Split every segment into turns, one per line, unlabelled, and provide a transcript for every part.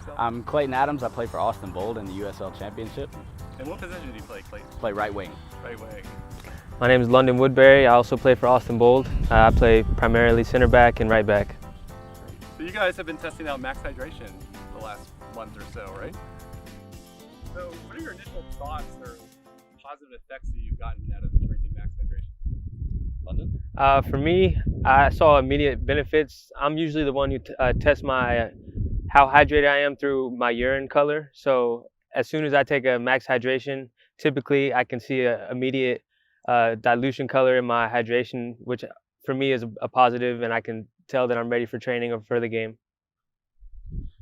yourself?
I'm Clayton Adams. I play for Austin Bold in the USL Championship.
And what position do you play, Clayton?
Play right wing.
Right wing.
My name is Woodberry. I also play for Austin Bold. I play primarily center back and right back.
So you guys have been testing out max hydration the last month or so, right? So what are your initial thoughts or positive effects that you've gotten out of drinking max hydration?
London?
For me, I saw immediate benefits. I'm usually the one who tests how hydrated I am through my urine color. So as soon as I take a max hydration, typically I can see an immediate dilution color in my hydration, which for me is a positive, and I can tell that I'm ready for training or for the game.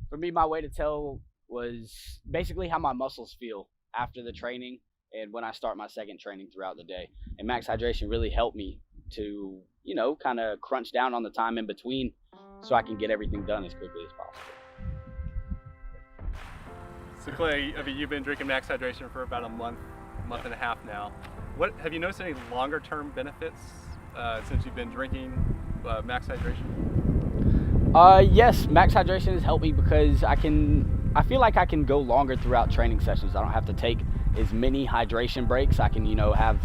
For me, my way to tell was basically how my muscles feel after the training and when I start my second training throughout the day. And max hydration really helped me to, kind of crunch down on the time in between so I can get everything done as quickly as possible.
So Clay, you've been drinking max hydration for about a month and a half now. Have you noticed any longer term benefits since you've been drinking max hydration?
Yes, max hydration has helped me because I feel like I can go longer throughout training sessions. I don't have to take as many hydration breaks. I can, have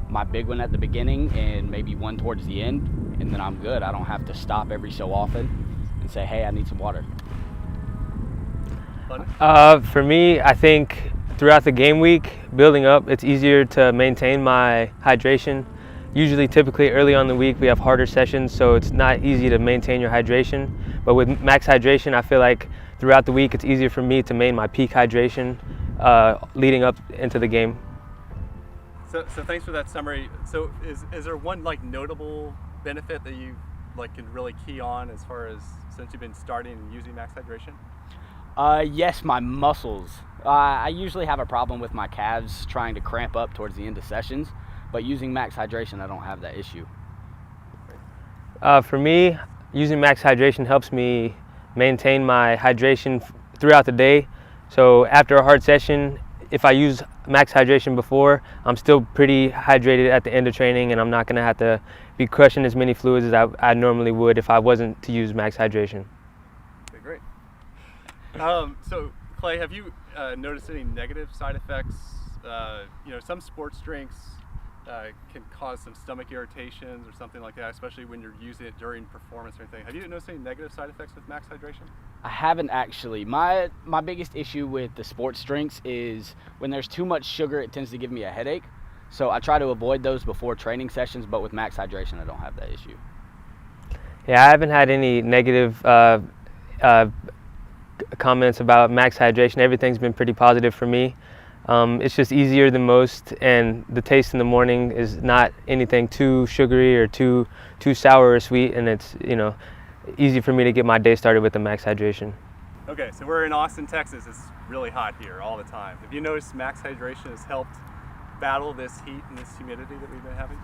my big one at the beginning and maybe one towards the end, and then I'm good. I don't have to stop every so often and say, hey, I need some water.
For me, I think throughout the game week, building up, it's easier to maintain my hydration. Usually, typically early on in the week, we have harder sessions, so it's not easy to maintain your hydration. But with max hydration, I feel like throughout the week, it's easier for me to maintain my peak hydration leading up into the game.
So thanks for that summary. So is there one notable benefit that you can really key on as far as since you've been starting and using max hydration?
Yes, my muscles. I usually have a problem with my calves trying to cramp up towards the end of sessions, but using max hydration, I don't have that issue.
For me, using max hydration helps me maintain my hydration throughout the day. So after a hard session, if I use max hydration before, I'm still pretty hydrated at the end of training, and I'm not going to have to be crushing as many fluids as I normally would if I wasn't to use max hydration.
Okay, great. So Clay, have you noticed any negative side effects? Some sports drinks can cause some stomach irritations or something like that, especially when you're using it during performance or anything. Have you noticed any negative side effects with max hydration?
I haven't actually. My biggest issue with the sports drinks is when there's too much sugar, it tends to give me a headache. So I try to avoid those before training sessions, but with max hydration, I don't have that issue.
Yeah, I haven't had any negative comments about max hydration. Everything's been pretty positive for me. It's just easier than most, and the taste in the morning is not anything too sugary or too sour or sweet, and it's easy for me to get my day started with the max hydration.
Okay, so we're in Austin, Texas. It's really hot here all the time. Have you noticed max hydration has helped battle this heat and this humidity that we've been having?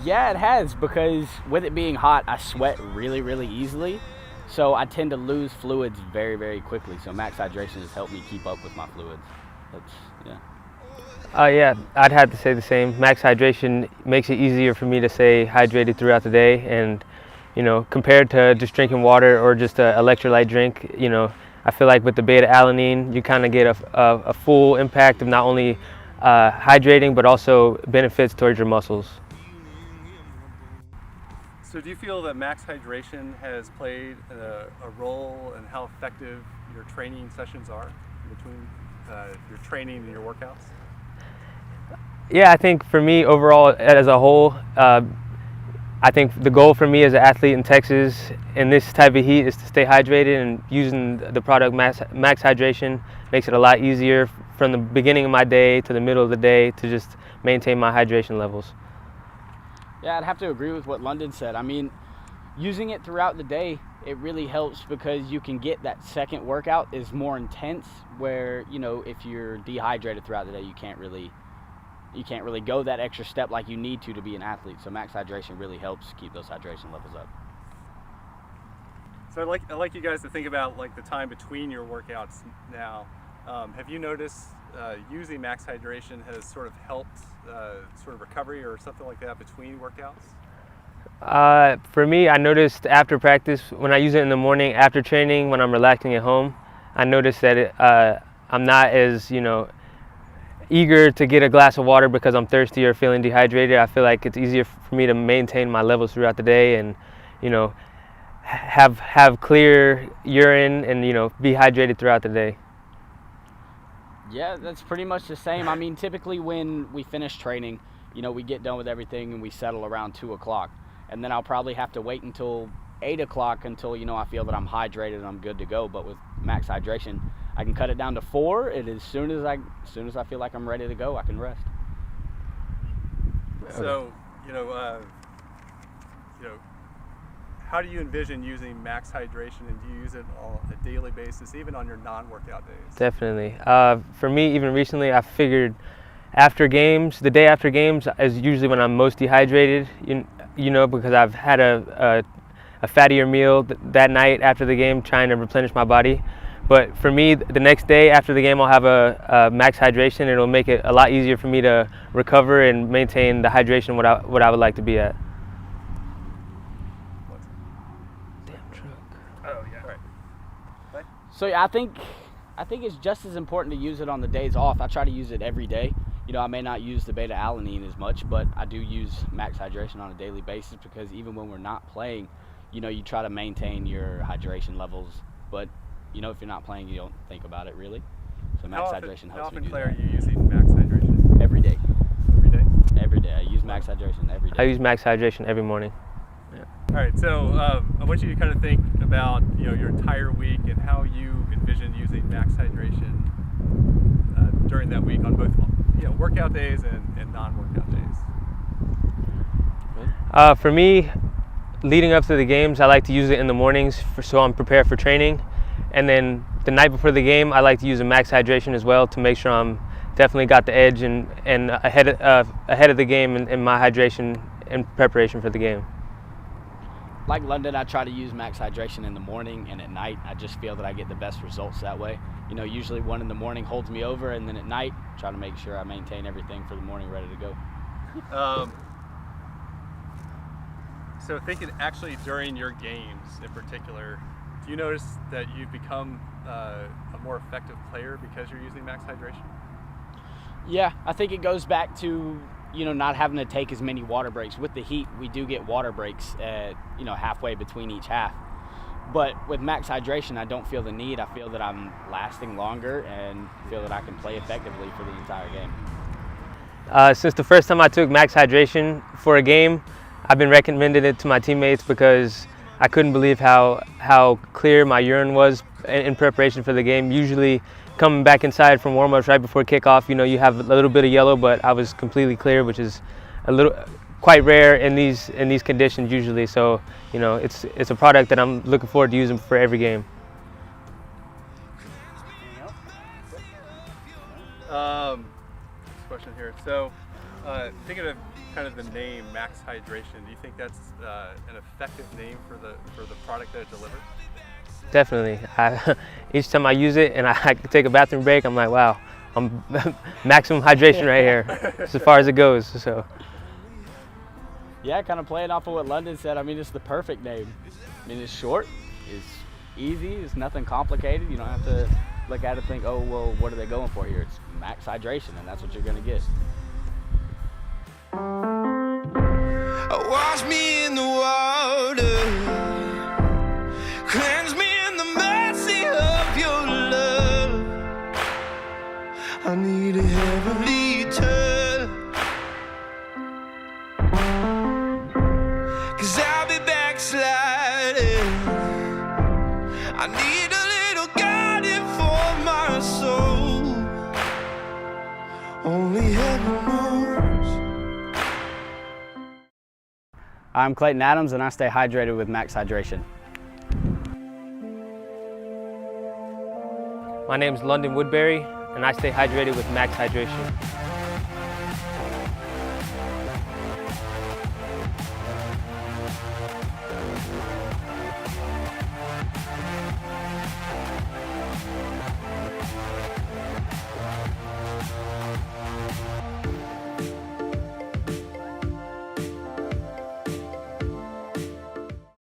Yeah, it has, because with it being hot, I sweat really, really easily. So I tend to lose fluids very, very quickly. So max hydration has helped me keep up with my fluids.
Yeah, I'd have to say the same. Max hydration makes it easier for me to stay hydrated throughout the day, and compared to just drinking water or just an electrolyte drink, I feel like with the beta-alanine, you kind of get a full impact of not only hydrating but also benefits towards your muscles.
So do you feel that max hydration has played a role in how effective your training sessions are between your training and your workouts?
Yeah, I think for me overall as a whole, I think the goal for me as an athlete in Texas in this type of heat is to stay hydrated, and using the product max hydration makes it a lot easier from the beginning of my day to the middle of the day to just maintain my hydration levels.
Yeah, I'd have to agree with what London said. I mean, using it throughout the day, it really helps because you can get that second workout is more intense, where, if you're dehydrated throughout the day, you can't really go that extra step like you need to be an athlete. So max hydration really helps keep those hydration levels up.
So I'd like you guys to think about the time between your workouts now. Have you noticed using max hydration has sort of helped sort of recovery or something like that between workouts?
For me, I noticed after practice, when I use it in the morning after training, when I'm relaxing at home, I noticed that I'm not as, eager to get a glass of water because I'm thirsty or feeling dehydrated. I feel like it's easier for me to maintain my levels throughout the day and, have clear urine and, be hydrated throughout the day.
Yeah, that's pretty much the same. I mean, typically when we finish training, we get done with everything and we settle around 2 o'clock. And then I'll probably have to wait until 8 o'clock until, I feel that I'm hydrated and I'm good to go. But with max hydration, I can cut it down to 4, and as soon as I feel like I'm ready to go, I can rest.
So, how do you envision using max hydration, and do you use it on a daily basis, even on your non-workout days?
Definitely. For me, even recently, I figured the day after games is usually when I'm most dehydrated, because I've had a fattier meal that night after the game, trying to replenish my body. But for me, the next day after the game, I'll have a max hydration, and it'll make it a lot easier for me to recover and maintain the hydration what I would like to be at. Damn truck.
Oh yeah. Right.
So yeah, I think it's just as important to use it on the days off. I try to use it every day. I may not use the beta alanine as much, but I do use max hydration on a daily basis because even when we're not playing, you try to maintain your hydration levels. But if you're not playing, you don't think about it really. So max hydration helps me do that.
How often, Clay, are you using max hydration?
Every day.
Every day?
Every day. I use max hydration every day.
I use max hydration every morning.
Yeah. All right, so I want you to kind of think about your entire week and how you envision using max hydration during that week on both workout days and non-workout days.
For me, leading up to the games, I like to use it in the mornings so I'm prepared for training. And then the night before the game, I like to use a max hydration as well to make sure I'm definitely got the edge and ahead of the game in my hydration in preparation for the game.
Like London, I try to use max hydration in the morning and at night. I just feel that I get the best results that way. Usually one in the morning holds me over, and then at night, try to make sure I maintain everything for the morning ready to go.
So thinking actually during your games in particular, do you notice that you've become a more effective player because you're using max hydration?
Yeah, I think it goes back to not having to take as many water breaks. With the heat, we do get water breaks at halfway between each half. But with max hydration, I don't feel the need. I feel that I'm lasting longer and feel that I can play effectively for the entire game.
Since the first time I took max hydration for a game, I've been recommending it to my teammates because I couldn't believe how clear my urine was in preparation for the game. Usually coming back inside from warm-ups right before kickoff, you have a little bit of yellow, but I was completely clear, which is quite rare in these conditions usually. So it's a product that I'm looking forward to using for every game.
Question here. So thinking of kind of the name max hydration, do you think that's an effective name for the product that it delivers?
Definitely. Each time I use it and I take a bathroom break, I'm like, wow, I'm maximum hydration right here as far as it goes. So.
Yeah, kind of playing off of what London said. I mean, it's the perfect name. I mean, it's short, it's easy, it's nothing complicated. You don't have to look at it and think, oh, well, what are they going for here? It's max hydration, and that's what you're going to get.
Wash me in the water, cleanse me in the mercy of your love. I need a heavenly touch, 'cause I'll be backsliding. I need a little guiding for my soul. Only heaven knows.
I'm Clayton Adams, and I stay hydrated with max hydration.
My name is London Woodberry, and I stay hydrated with max hydration.